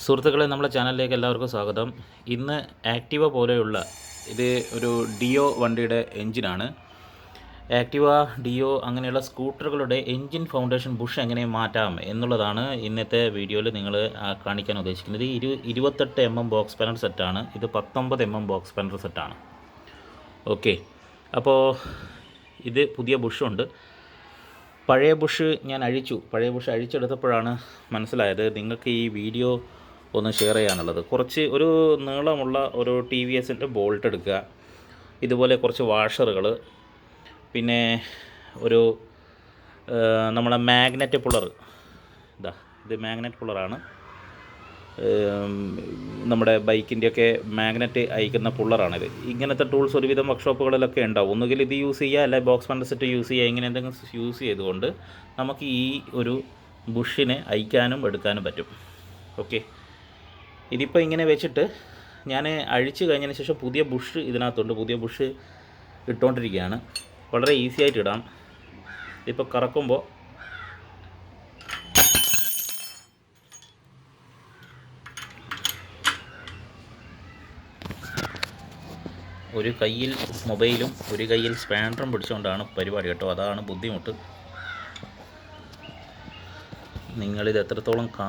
സുഹൃത്തുക്കളെ, നമ്മുടെ ചാനലിലേക്ക് എല്ലാവർക്കും സ്വാഗതം. ഇന്ന് ആക്റ്റീവ പോലെയുള്ള ഇത് ഒരു ഡിയോ വണ്ടിയുടെ എൻജിനാണ്. ആക്റ്റീവ, ഡിയോ അങ്ങനെയുള്ള സ്കൂട്ടറുകളുടെ എൻജിൻ ഫൗണ്ടേഷൻ ബുഷ് എങ്ങനെ മാറ്റാം എന്നുള്ളതാണ് ഇന്നത്തെ വീഡിയോയിൽ നിങ്ങൾ കാണിക്കാൻ ഉദ്ദേശിക്കുന്നത്. 28 mm ബോക്സ് പാനൽ സെറ്റാണ്. ഇത് 19 mm ബോക്സ് പാനൽ സെറ്റാണ്. ഓക്കെ, അപ്പോൾ ഇത് പുതിയ ബുഷുണ്ട്. പഴയ ബുഷ് ഞാൻ പഴയ ബുഷ് അഴിച്ചെടുത്തപ്പോഴാണ് മനസ്സിലായത് നിങ്ങൾക്ക് ഈ വീഡിയോ ഒന്ന് ഷെയർ ചെയ്യാനുള്ളത്. ഒരു നീളമുള്ള ഒരു TVSൻ്റെ ബോൾട്ട് എടുക്കുക, ഇതുപോലെ കുറച്ച് വാഷറുകൾ, പിന്നെ ഒരു നമ്മളെ മാഗ്നറ്റ് പുള്ളർ. ഇത് മാഗ്നറ്റ് പുള്ളറാണ്. നമ്മുടെ ബൈക്കിൻ്റെയൊക്കെ മാഗ്നറ്റ് അയക്കുന്ന പുള്ളറാണിത്. ഇങ്ങനത്തെ ടൂൾസ് ഒരുവിധം വർക്ക്ഷോപ്പുകളിലൊക്കെ ഉണ്ടാവും. ഒന്നുകിൽ ഇത് യൂസ് ചെയ്യുക, അല്ലെ ബോക്സ് പാനൽ സെറ്റ് യൂസ് ചെയ്യുക. ഇങ്ങനെ എന്തെങ്കിലും യൂസ് ചെയ്തുകൊണ്ട് നമുക്ക് ഈ ഒരു ബുഷിനെ അയക്കാനും എടുക്കാനും പറ്റും. ഓക്കെ, ഇതിപ്പോൾ ഇങ്ങനെ വെച്ചിട്ട് ഞാൻ അഴിച്ചു കഴിഞ്ഞതിന് ശേഷം പുതിയ ബുഷ് ഇതിനകത്തുണ്ട്. പുതിയ ബുഷ് ഇട്ടുകൊണ്ടിരിക്കുകയാണ്. വളരെ ഈസി ആയിട്ട് ഇടാം. ഇപ്പോൾ കറക്കുമ്പോൾ ഒരു കയ്യിൽ മൊബൈലും ഒരു കയ്യിൽ സ്പാൻഡറും പിടിച്ചുകൊണ്ടാണ് പരിപാടി കേട്ടോ. അതാണ് ബുദ്ധിമുട്ട്. നിങ്ങളിത് എത്രത്തോളം